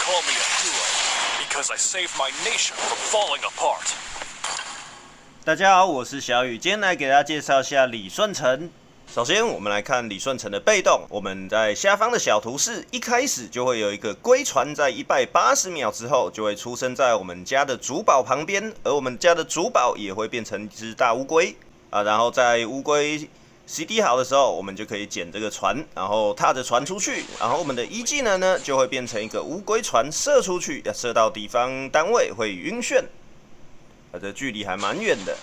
call me a hero because I saved my nation from falling apart. 大家好，我是小雨，今天来给大家介绍一下李舜臣。首先，我们来看李舜臣的被动。我们在下方的小图示，一开始就会有一个龟船，在180秒之后就会出生在我们家的主堡旁边，而我们家的主堡也会变成一只大乌龟啊。然后在乌龟 CD 好的时候，我们就可以捡这个船，然后踏着船出去，然后我们的一技能呢就会变成一个乌龟船射出去，要射到敌方单位会晕眩，这距离还蛮远的。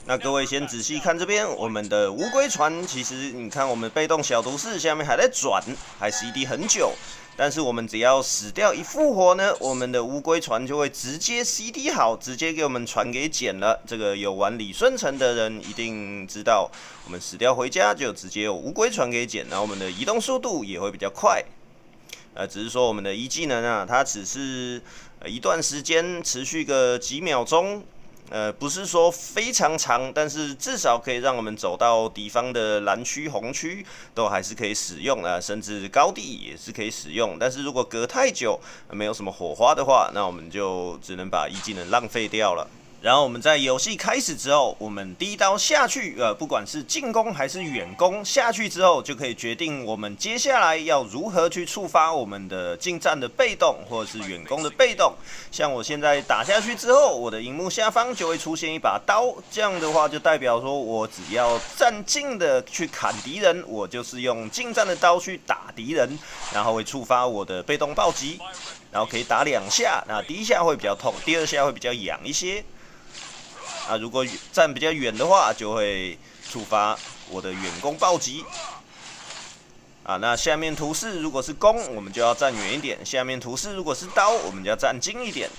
那各位先仔细看这边，我们的乌龟船其实你看我们被动小图示下面还在转，还 CD 很久。但是我们只要死掉一复活呢，我们的乌龟船就会直接 CD 好，直接给我们船给捡了。这个有玩李舜臣的人一定知道，我们死掉回家就直接有乌龟船给捡，然后我们的移动速度也会比较快。只是说我们的一技能啊，它只是一段时间持续个几秒钟。不是说非常长，但是至少可以让我们走到敌方的蓝区、红区都还是可以使用啊，甚至高地也是可以使用。但是如果隔太久，没有什么火花的话，那我们就只能把一技能浪费掉了。然后我们在游戏开始之后，我们第一刀下去，不管是进攻还是远攻，下去之后就可以决定我们接下来要如何去触发我们的近战的被动，或者是远攻的被动。像我现在打下去之后，我的荧幕下方就会出现一把刀，这样的话就代表说我只要站近的去砍敌人，我就是用近战的刀去打敌人，然后会触发我的被动暴击，然后可以打2下，那第一下会比较痛，第2下会比较痒一些。如果站比较远的话，就会触发我的远攻暴击。那下面图示如果是攻，我们就要站远一点；下面图示如果是刀，我们就要站近一点。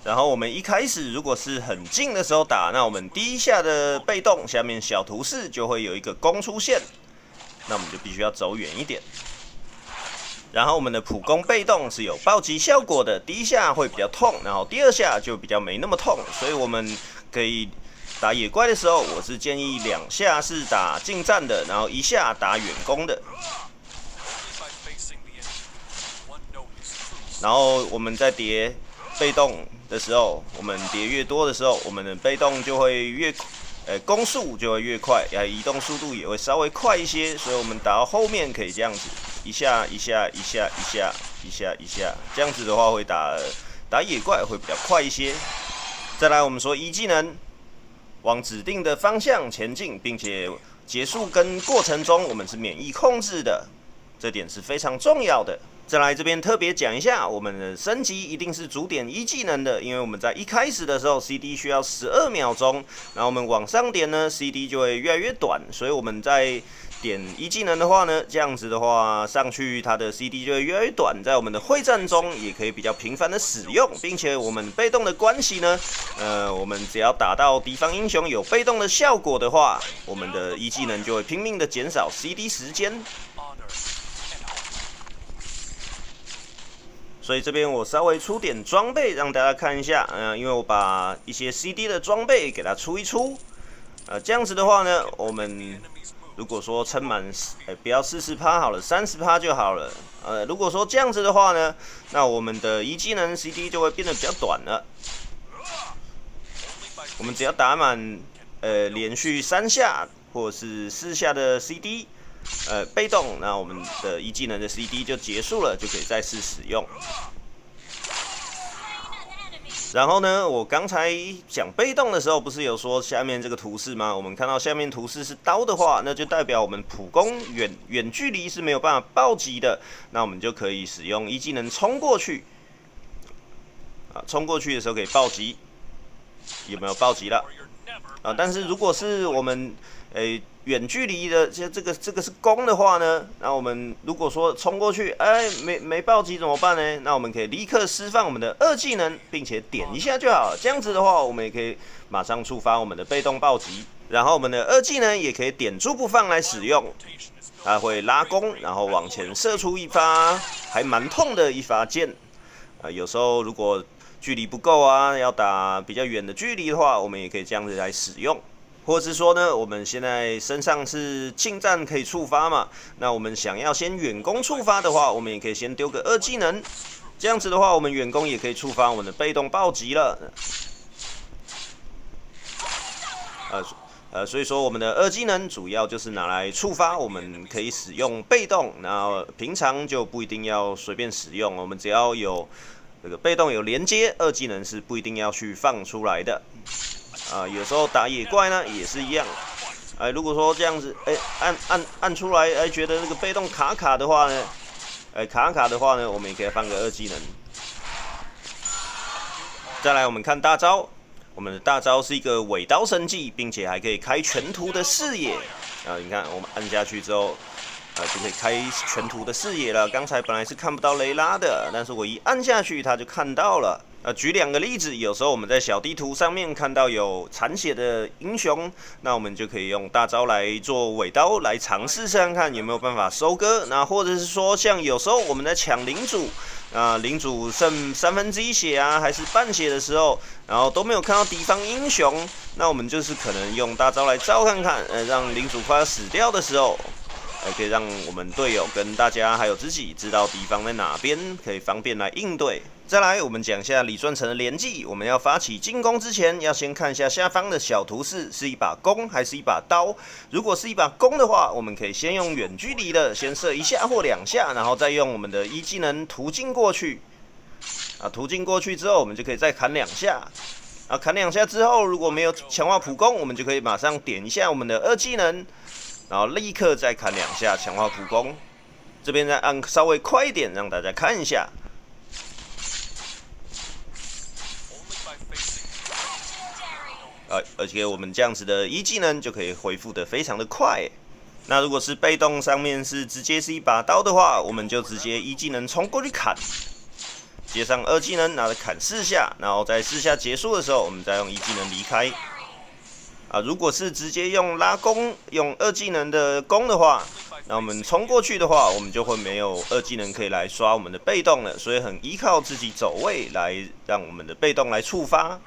然后我们一开始如果是很近的时候打，那我们第一下的被动下面小图示就会有一个攻出现，那我们就必须要走远一点。然后我们的普攻被动是有暴击效果的，第一下会比较痛，然后第2下就比较没那么痛，所以我们可以打野怪的时候，我是建议2下是打近战的，然后1下打远攻的。然后我们在叠被动的时候，我们叠越多的时候，我们的被动就会攻速就会越快，移动速度也会稍微快一些，所以我们打到后面可以这样子，一下一下一下一下一下一下，这样子的话会打野怪会比较快一些。再来，我们说一技能往指定的方向前进，并且结束跟过程中我们是免疫控制的，这点是非常重要的。再来这边特别讲一下，我们的升级一定是主点一技能的，因为我们在一开始的时候 CD 需要12秒钟，然后我们往上点呢 CD 就会越来越短，所以我们在点一技能的话呢，这样子的话上去它的 CD 就会越来越短，在我们的会战中也可以比较频繁的使用，并且我们被动的关系呢，我们只要打到敌方英雄有被动的效果的话，我们的一技能就会拼命的减少 CD 时间。所以这边我稍微出点装备让大家看一下，因为我把一些 CD 的装备给它出一出，这样子的话呢，我们如果说撑满，不要40%好了，30%就好了。如果说这样子的话呢，那我们的一技能 CD 就会变得比较短了。我们只要打满连续3下或者是4下的 CD。被动，那我们的一技能的 CD 就结束了，就可以再次使用。然后呢，我刚才讲被动的时候，不是有说下面这个图示吗？我们看到下面图示是刀的话，那就代表我们普攻远距离是没有办法暴击的，那我们就可以使用一技能冲过去。冲过去的时候可以暴击，有没有暴击了？但是如果是我们远距离的这个是攻的话呢，那我们如果说冲过去，没暴击怎么办呢？那我们可以立刻释放我们的2技能，并且点一下就好了。这样子的话，我们也可以马上触发我们的被动暴击，然后我们的2技能也可以点住不放来使用，它会拉弓，然后往前射出一发还蛮痛的一发箭。有时候如果距离不够啊，要打比较远的距离的话，我们也可以这样子来使用。或者是说呢，我们现在身上是近战可以触发嘛，那我们想要先远攻触发的话，我们也可以先丢个2技能，这样子的话，我们远攻也可以触发我们的被动暴击了。所以说我们的二技能主要就是拿来触发，我们可以使用被动，然后平常就不一定要随便使用，我们只要有这个被动有连接，二技能是不一定要去放出来的。有时候打野怪呢也是一样。如果说这样子，按出来，觉得那个被动卡的话呢，卡的话呢，我们也可以放个二技能。再来，我们看大招，我们的大招是一个尾刀神技，并且还可以开全图的视野。你看，我们按下去之后，就可以开全图的视野了。刚才本来是看不到雷拉的，但是我一按下去，它就看到了。举2个例子，有时候我们在小地图上面看到有残血的英雄，那我们就可以用大招来做尾刀来尝试看看有没有办法收割。那或者是说，像有时候我们在抢领主，领主剩1/3血啊，还是半血的时候，然后都没有看到敌方英雄，那我们就是可能用大招来招看看，让领主快要死掉的时候。可以让我们队友跟大家还有自己知道敌方在哪边，可以方便来应对。再来，我们讲一下李舜臣的连技。我们要发起进攻之前，要先看一下下方的小图示是一把弓还是一把刀。如果是一把弓的话，我们可以先用远距离的，先射1下或2下，然后再用我们的一技能途径过去。途径过去之后，我们就可以再砍2下。砍2下之后，如果没有强化普攻，我们就可以马上点一下我们的二技能。然后立刻再砍2下强化普攻，这边再按稍微快一点，让大家看一下。而且我们这样子的一技能就可以恢复的非常的快。那如果是被动上面是直接是一把刀的话，我们就直接一技能冲过去砍，接上二技能拿着砍4下，然后在4下结束的时候，我们再用一技能离开。如果是直接用拉弓，用二技能的弓的话，那我们冲过去的话，我们就会没有二技能可以来刷我们的被动了，所以很依靠自己走位来让我们的被动来触发。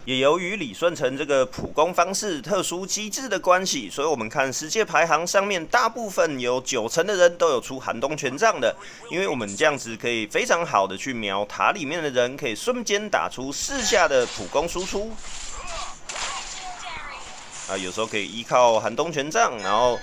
也由于李舜臣这个普攻方式特殊机制的关系，所以我们看世界排行上面大部分有90%的人都有出寒冬权杖的，因为我们这样子可以非常好的去瞄塔里面的人，可以瞬间打出4下的普攻输出。有时候可以依靠寒冬权杖，然后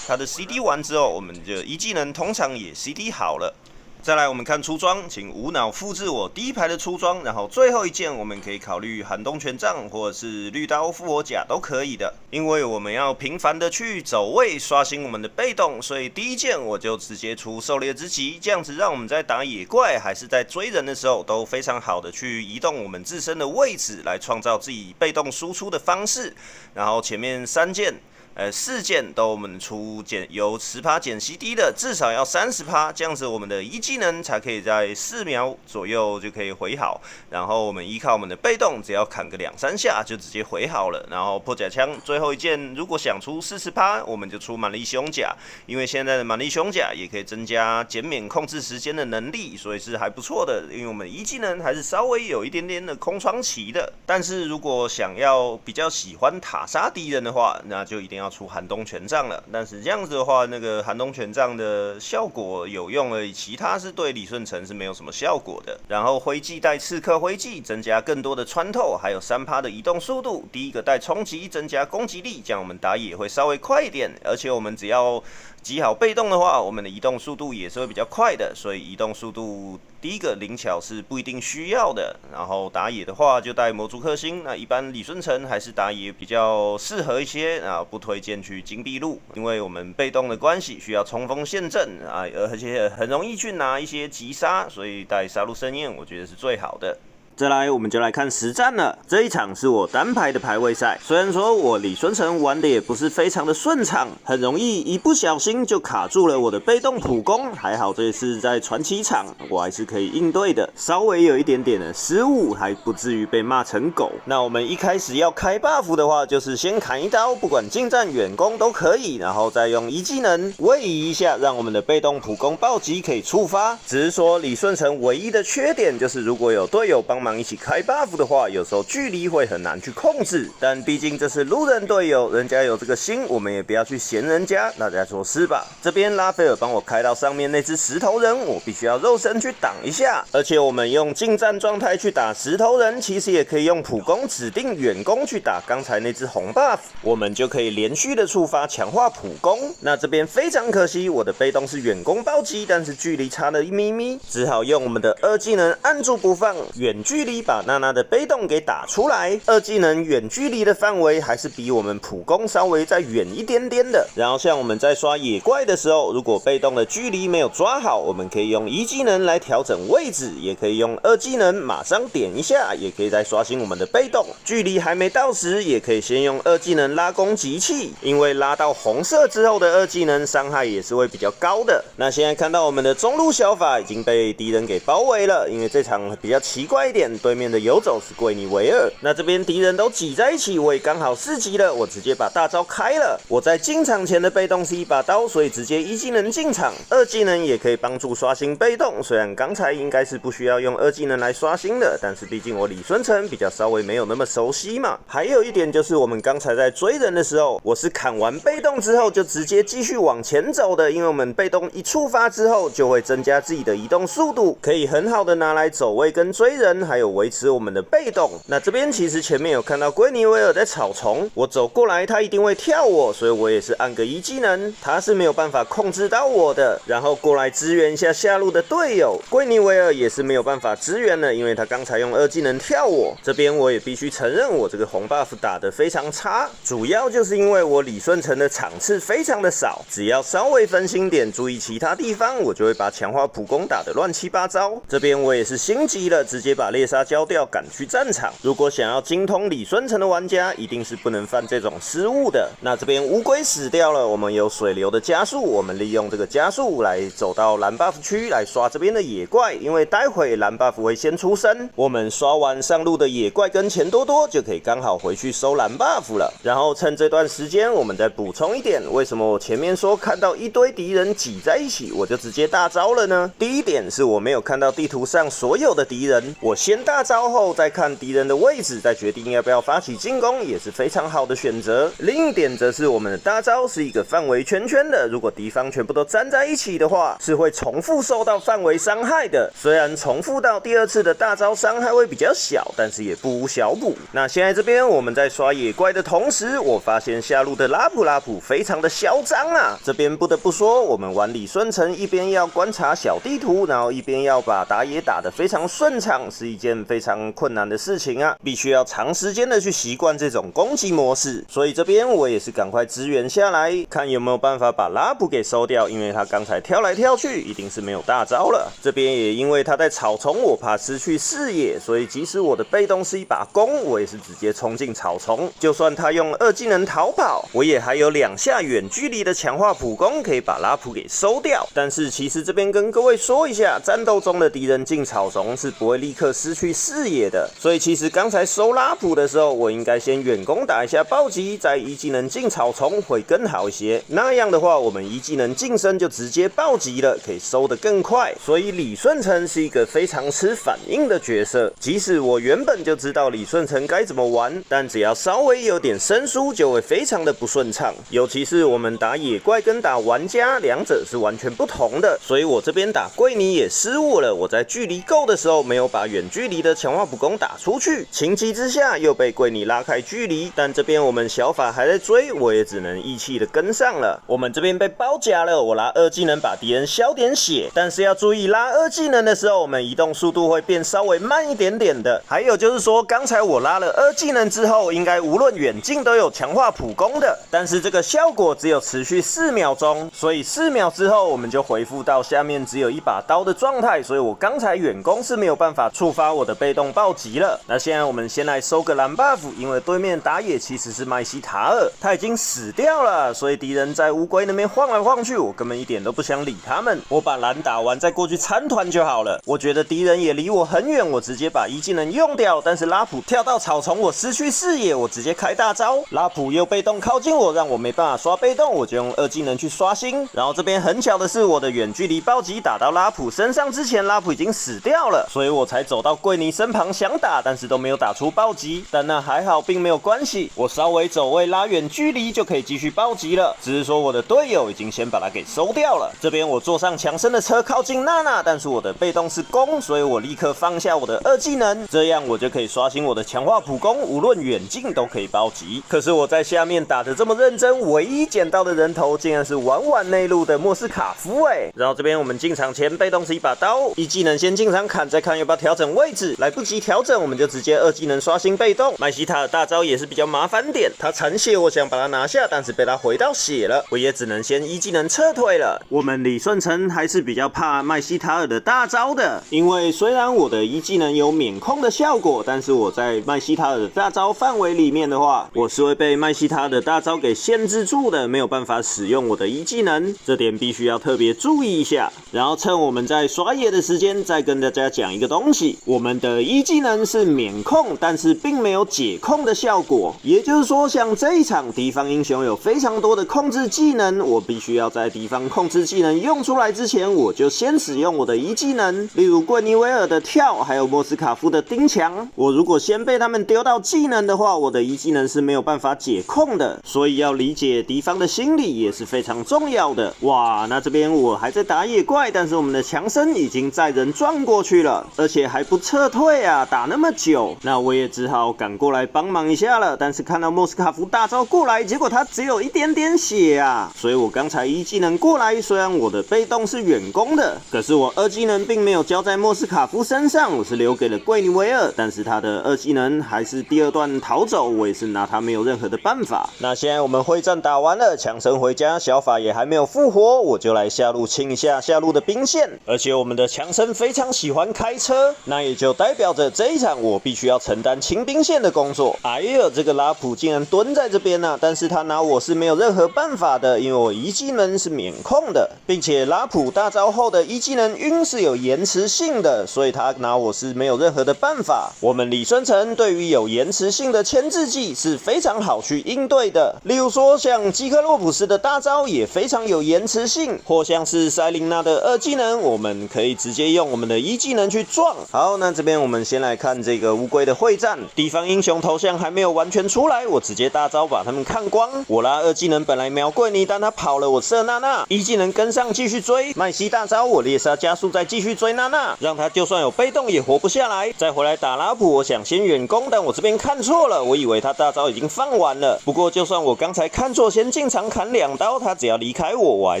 它的 CD 完之后，我们就一技能通常也 CD 好了。再来，我们看出装，请无脑复制我第一排的出装，然后最后一件我们可以考虑寒冬权杖或者是绿刀复活甲都可以的，因为我们要频繁的去走位刷新我们的被动，所以第一件我就直接出狩猎之旗，这样子让我们在打野怪还是在追人的时候都非常好的去移动我们自身的位置，来创造自己被动输出的方式。然后前面4件都我们出有10%减 CD 的，至少要30%，这样子我们的一技能才可以在4秒左右就可以回好。然后我们依靠我们的被动，只要砍个2-3下就直接回好了。然后破甲枪最后一件，如果想出40%，我们就出蛮力胸甲，因为现在的蛮力胸甲也可以增加减免控制时间的能力，所以是还不错的。因为我们一技能还是稍微有一点点的空窗期的。但是如果想要比较喜欢塔杀敌人的话，那就一定要出寒冬权杖了。但是这样子的话，那个寒冬权杖的效果有用而已，其他是对李舜臣是没有什么效果的。然后徽记带刺客徽记，增加更多的穿透，还有3%的移动速度。第一个带冲击，增加攻击力，这样我们打野会稍微快一点。而且我们只要击好被动的话，我们的移动速度也是会比较快的。所以移动速度第一个灵巧是不一定需要的。然后打野的话就带魔族克星，那一般李舜臣还是打野比较适合一些不推荐去金碧路，因为我们被动的关系需要冲锋陷阵而且很容易去拿一些击杀，所以带杀戮盛宴我觉得是最好的。再来，我们就来看实战了。这一场是我单排的排位赛，虽然说我李舜臣玩的也不是非常的顺畅，很容易一不小心就卡住了我的被动普攻，还好这次在传奇场我还是可以应对的，稍微有一点点的失误，还不至于被骂成狗。那我们一开始要开 buff 的话，就是先砍一刀，不管近战远攻都可以，然后再用一技能位移一下，让我们的被动普攻暴击可以触发。只是说李舜臣唯一的缺点就是如果有队友帮忙忙一起开 buff 的话，有时候距离会很难去控制。但毕竟这是路人队友，人家有这个心，我们也不要去嫌人家，大家说是吧？这边拉斐尔帮我开到上面那只石头人，我必须要肉身去挡一下。而且我们用近战状态去打石头人，其实也可以用普攻指定远攻去打刚才那只红 buff， 我们就可以连续的触发强化普攻。那这边非常可惜，我的被动是远攻暴击，但是距离差了一咪咪，只好用我们的二技能按住不放，远距离把娜娜的被动给打出来。二技能远距离的范围还是比我们普攻稍微再远一点点的。然后像我们在刷野怪的时候，如果被动的距离没有抓好，我们可以用一技能来调整位置，也可以用二技能马上点一下，也可以再刷新我们的被动。距离还没到时，也可以先用二技能拉攻击器，因为拉到红色之后的二技能伤害也是会比较高的。那现在看到我们的中路小法已经被敌人给包围了，因为这场比较奇怪一点，对面的游走是桂尼维尔。那这边敌人都挤在一起，我也刚好4级了，我直接把大招开了。我在进场前的被动是一把刀，所以直接一技能进场，二技能也可以帮助刷新被动。虽然刚才应该是不需要用二技能来刷新的，但是毕竟我李舜臣比较稍微没有那么熟悉嘛。还有一点就是我们刚才在追人的时候，我是砍完被动之后就直接继续往前走的，因为我们被动一触发之后就会增加自己的移动速度，可以很好的拿来走位跟追人，还有维持我们的被动。那这边其实前面有看到圭尼维尔在草丛，我走过来他一定会跳我，所以我也是按个一技能，他是没有办法控制到我的，然后过来支援一下下路的队友。圭尼维尔也是没有办法支援了，因为他刚才用二技能跳我。这边我也必须承认我这个红 buff 打得非常差，主要就是因为我李舜臣的场次非常的少，只要稍微分心点注意其他地方，我就会把强化普攻打得乱七八糟。这边我也是心急了，直接把猎杀交掉赶去战场。如果想要精通李舜臣的玩家，一定是不能犯这种失误的。那这边乌龟死掉了，我们有水流的加速，我们利用这个加速来走到蓝 buff 区来刷这边的野怪，因为待会蓝 buff 会先出生，我们刷完上路的野怪跟钱多多就可以刚好回去收蓝 buff 了。然后趁这段时间我们再补充一点，为什么我前面说看到一堆敌人挤在一起我就直接大招了呢？第一点是我没有看到地图上所有的敌人，我先大招后再看敌人的位置，再决定要不要发起进攻，也是非常好的选择。另一点则是我们的大招是一个范围圈圈的，如果敌方全部都站在一起的话，是会重复受到范围伤害的。虽然重复到第二次的大招伤害会比较小，但是也不无小补。那现在这边我们在刷野怪的同时，我发现下路的拉普非常的嚣张啊！这边不得不说，我们玩李舜臣一边要观察小地图，然后一边要把打野打得非常顺畅，是一件非常困难的事情啊！必须要长时间的去习惯这种攻击模式。所以这边我也是赶快支援下来，看有没有办法把拉普给收掉，因为他刚才跳来跳去，一定是没有大招了。这边也因为他在草丛，我怕失去视野，所以即使我的被动是一把弓，我也是直接冲进草丛。就算他用二技能逃跑，我也还有2下远距离的强化普攻可以把拉普给收掉。但是其实这边跟各位说一下，战斗中的敌人进草丛是不会立刻失去视野的，所以其实刚才收拉普的时候，我应该先远攻打一下暴击，再一技能进草丛会更好一些。那样的话，我们一技能近身就直接暴击了，可以收得更快。所以李舜臣是一个非常吃反应的角色，即使我原本就知道李舜臣该怎么玩，但只要稍微有点生疏，就会非常的不顺畅。尤其是我们打野怪跟打玩家，两者是完全不同的。所以我这边打桂尼也失误了，我在距离够的时候没有把远距离的强化普攻打出去，情急之下又被桂尼拉开距离。但这边我们小法还在追，我也只能义气的跟上了。我们这边被包夹了，我拉二技能把敌人消点血，但是要注意拉二技能的时候，我们移动速度会变稍微慢一点点的。还有就是说，刚才我拉了二技能之后，应该无论远近都有强化普攻的，但是这个效果只有持续4秒钟，所以4秒之后我们就恢复到下面只有一把刀的状态，所以我刚才远攻是没有办法触发我的被动暴击了。那现在我们先来收个蓝 buff， 因为对面打野其实是麦西塔尔，他已经死掉了，所以敌人在乌龟那边晃来晃去，我根本一点都不想理他们，我把蓝打完再过去参团就好了。我觉得敌人也离我很远，我直接把一技能用掉，但是拉普跳到草丛，我失去视野，我直接开大招，拉普又被动靠近我，让我没办法刷被动，我就用二技能去刷新。然后这边很巧的是，我的远距离暴击打到拉普身上之前，拉普已经死掉了，所以我才走到到桂尼身旁想打，但是都没有打出暴击。但那还好，并没有关系，我稍微走位拉远距离就可以继续暴击了。只是说我的队友已经先把它给收掉了。这边我坐上强森的车靠近娜娜，但是我的被动是攻，所以我立刻放下我的2技能，这样我就可以刷新我的强化普攻，无论远近都可以暴击。可是我在下面打得这么认真，唯一捡到的人头竟然是晚晚内路的莫斯卡夫然后这边我们进场前被动是一把刀，1技能先进场砍，再看要不要调整位置，来不及调整我们就直接2技能刷新被动。麦西塔的大招也是比较麻烦点，他残血我想把他拿下，但是被他回到血了，我也只能先1技能撤退了。我们李舜臣还是比较怕麦西塔尔的大招的，因为虽然我的1技能有免控的效果，但是我在麦西塔尔的大招范围里面的话，我是会被麦西塔尔的大招给限制住的，没有办法使用我的1技能，这点必须要特别注意一下。然后趁我们在刷野的时间，再跟大家讲一个东西，我们的1技能是免控，但是并没有解控的效果，也就是说像这一场敌方英雄有非常多的控制技能，我必须要在敌方控制技能用出来之前，我就先使用我的1技能，例如桂尼维尔的跳，还有莫斯卡夫的钉墙，我如果先被他们丢到技能的话，我的1技能是没有办法解控的，所以要理解敌方的心理也是非常重要的。哇，那这边我还在打野怪，但是我们的强森已经载人撞过去了，而且还不撤退啊，打那么久，那我也只好赶过来帮忙一下了。但是看到莫斯卡夫大招过来，结果他只有一点点血啊，所以我刚才1技能过来，虽然我的被动是远攻的，可是我2技能并没有交在莫斯卡夫身上，我是留给了桂尼维尔，但是他的2技能还是第2段逃走，我也是拿他没有任何的办法。那现在我们会战打完了，强森回家，小法也还没有复活，我就来下路清一下下路的兵线，而且我们的强森非常喜欢开车，那也就代表着这一场我必须要承担清兵线的工作。哎呀，这个拉普竟然蹲在这边啊，但是他拿我是没有任何办法的，因为我1技能是免控的，并且拉普大招后的1技能晕是有延迟性的，所以他拿我是没有任何的办法。我们李舜臣对于有延迟性的牵制技是非常好去应对的，例如说像基克洛普斯的大招也非常有延迟性，或像是塞琳娜的2技能，我们可以直接用我们的1技能去撞。好，那这边我们先来看这个乌龟的会战，敌方英雄头像还没有完全出来，我直接大招把他们看光。我拉2技能本来瞄桂尼，但他跑了，我射娜娜，1技能跟上继续追，麦西大招我猎杀加速再继续追娜娜，让他就算有被动也活不下来。再回来打拉普，我想先远攻，但我这边看错了，我以为他大招已经放完了。不过就算我刚才看错，先进场砍2刀，他只要离开我，我还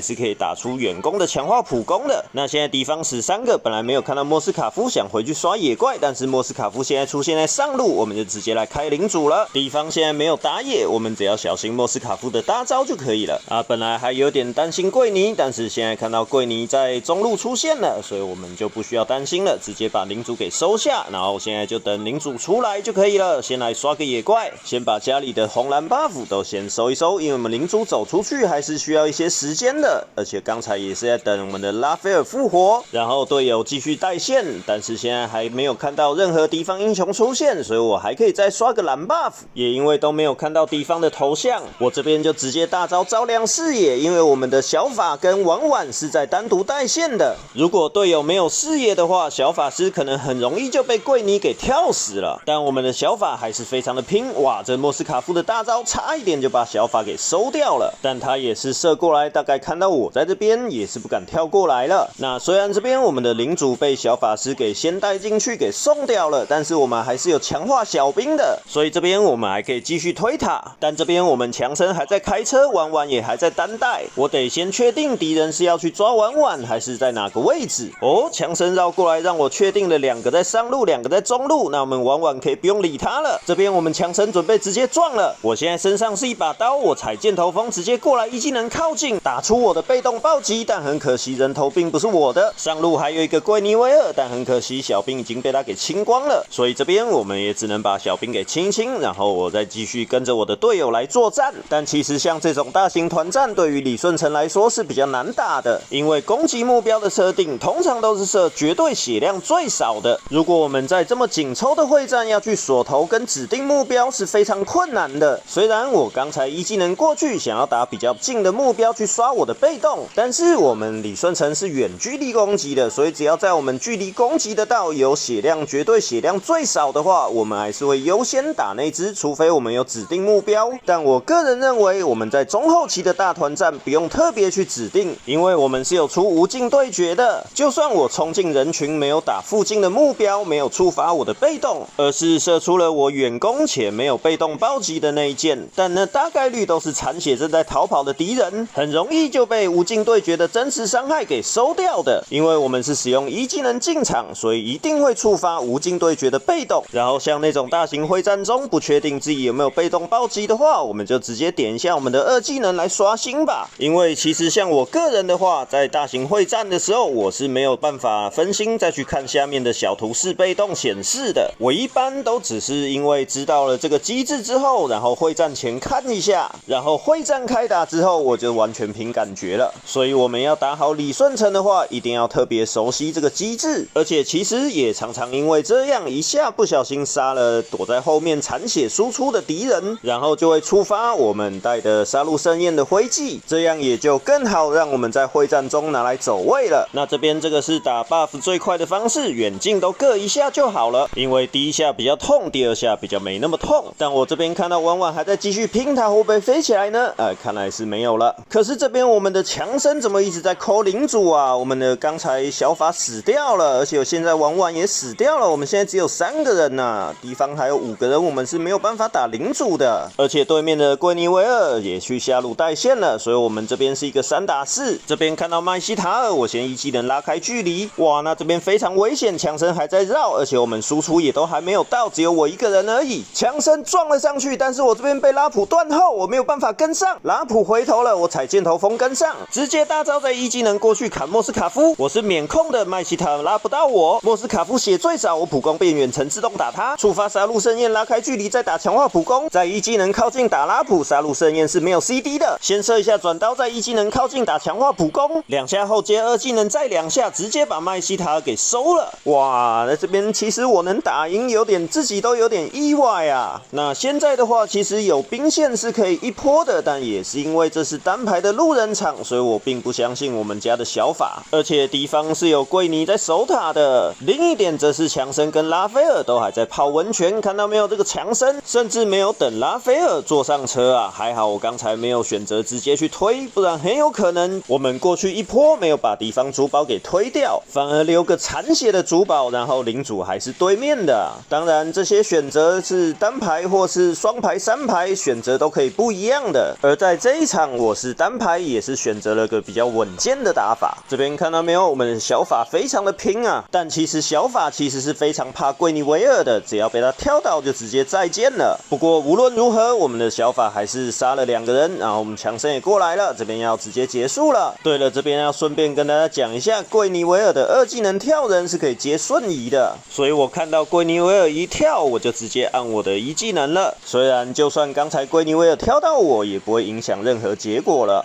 是可以打出远攻的强化普攻的。那现在敌方死3个，本来没有看到莫斯卡夫，想回去刷野怪，但是莫斯卡夫现在出现在上路，我们就直接来开领主了。敌方现在没有打野，我们只要小心莫斯卡夫的大招就可以了啊。本来还有点担心桂尼，但是现在看到桂尼在中路出现了，所以我们就不需要担心了，直接把领主给收下，然后现在就等领主出来就可以了。先来刷个野怪，先把家里的红蓝 buff 都先收一收，因为我们领主走出去还是需要一些时间的，而且刚才也是在等我们的拉斐尔复活，然后队友继续带线，但是现在还没有看到任何敌方英雄出现，所以我还可以再刷个蓝 buff， 也因为都没有看到敌方的头像，我这边就直接大招照亮视野，因为我们的小法跟婉婉是在单独带线的，如果队友没有视野的话，小法师可能很容易就被桂尼给跳死了，但我们的小法还是非常的拼，哇，这莫斯卡夫的大招差一点就把小法给收掉了，但他也是射过来，大概看到我在这边也是不敢跳过来了。那虽然这边我们的领主被小法师给先带进去给送掉了，但是我们还是有强化小兵的，所以这边我们还可以继续推塔，但这边我们强森还在开车，婉婉也还在单带，我得先确定敌人是要去抓婉婉还是在哪个位置。哦，强森绕过来让我确定了2个在上路2个在中路，那我们婉婉可以不用理他了。这边我们强森准备直接撞了，我现在身上是一把刀，我踩箭头风直接过来，1技能靠近打出我的被动暴击，但很可惜人头并不是我的，上路还有一个桂尼维尔，但很可惜小兵已经被他给清光了，所以这边我们也只能把小兵给清一清，然后我再继续跟着我的队友来作战。但其实像这种大型团战对于李舜臣来说是比较难打的，因为攻击目标的设定通常都是设绝对血量最少的，如果我们在这么紧凑的会战要去锁头跟指定目标是非常困难的。虽然我刚才1技能过去想要打比较近的目标去刷我的被动，但是我们李舜臣是远距离攻击的，所以只要在我们距离攻击得到有血量绝对血量最少的话，我们还是会优先打那只，除非我们有指定目标。但我个人认为，我们在中后期的大团战不用特别去指定，因为我们是有出无尽对决的。就算我冲进人群没有打附近的目标，没有触发我的被动，而是射出了我远攻且没有被动暴击的那一箭，但那大概率都是残血正在逃跑的敌人，很容易就被无尽对决的真实伤害给收掉的。因为我们是使用一技能进场，所以一定会触发无尽对决的被动。然后像那种大型会战中不确定自己有没有被动暴击的话，我们就直接点一下我们的二技能来刷新吧。因为其实像我个人的话，在大型会战的时候，我是没有办法分心再去看下面的小图示被动显示的。我一般都只是因为知道了这个机制之后，然后会战前看一下，然后会战开打之后，我就完全凭感觉了。所以我们要打好李舜臣的话，一定要特别熟悉这个机制，而且其实也常常因为这样一下不小心杀了躲在后面残血输出的敌人，然后就会触发我们带的杀戮盛宴的徽记，这样也就更好让我们在会战中拿来走位了。那这边这个是打 buff 最快的方式，远近都各一下就好了，因为第一下比较痛，第二下比较没那么痛。但我这边看到婉婉还在继续拼，它会不会飞起来呢？看来是没有了。可是这边我们的强生怎么一直在扣领主啊？我们的刚才小法死掉了，而且现在婉婉也死掉了，我们现在只有3个人啊，敌方还有5个人，我们是没有办法打领主的。而且对面的桂尼维尔也去下路带线了，所以我们这边是一个3打4。这边看到麦西塔尔，我先一技能拉开距离，哇，那这边非常危险，强生还在绕，而且我们输出也都还没有到，只有我一个人而已。强生撞了上去，但是我这边被拉普断后，我没有办法跟上。拉普回头了，我踩箭头风跟上，直接大招在一技能过去砍莫斯卡夫，我是免控的，麦西塔尔拉不到我。莫斯卡夫血最少，我普攻变远程自动打他，触发杀戮盛宴拉开距离，再打强化普攻，在一技能靠近打拉普，杀戮盛宴是没有 CD 的，先射一下转刀，在一技能靠近打强化普攻，2下后接二技能，再2下直接把麦西塔尔给收了。哇，那这边其实我能打赢，自己都有点意外啊。那现在的话，其实有兵线是可以一波的，但也是因为这是单排的路人场，所以我并不相信我们家的小法，而且敌方是有桂尼在守塔的。另一点则是强生跟拉斐尔都还在泡温泉，看到没有？这个强生甚至没有等拉斐尔坐上车啊，还好我刚才没有选择直接去推，不然很有可能我们过去一波没有把敌方主堡给推掉，反而留个残血的主堡，然后领主还是对面的。当然这些选择是单排或是双排3排，选择都可以不一样的。而在这一场我是单排，也是选择了个比较稳健的打法。这边看到没有？我们小法非常的拼啊，但其实小法其实是非常怕桂尼维尔的，只要被他跳到就直接再见了。不过无论如何，我们的小法还是杀了2个人，然后我们强生也过来了，这边要直接结束了。对了，这边要顺便跟大家讲一下，桂尼维尔的2技能跳人是可以接瞬移的，所以我看到桂尼维尔一跳，我就直接按我的1技能了。虽然就算刚才桂尼维尔跳到我，也不会影响任何结果了。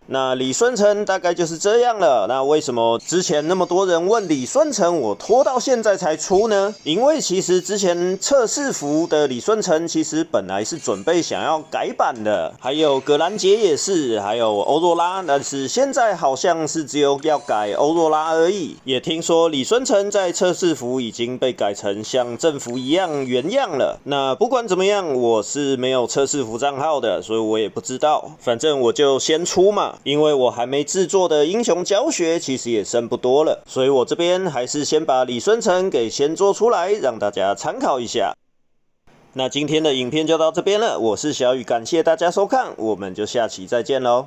那李舜臣大概就是这样了。那为什么之前那么多人问李舜臣，我拖到现在才出呢？因为其实之前测试服的李舜臣其实本来是准备想要改版的，还有格兰杰也是，还有欧若拉，但是现在好像是只有要改欧若拉而已。也听说李舜臣在测试服已经被改成像政服一样原样了。那不管怎么样，我是没有测试服账号的，所以我也不知道。反正我就先出嘛。因为我还没制作的英雄教学其实也剩不多了，所以我这边还是先把李舜臣给先做出来，让大家参考一下。那今天的影片就到这边了，我是小雨，感谢大家收看，我们就下期再见喽。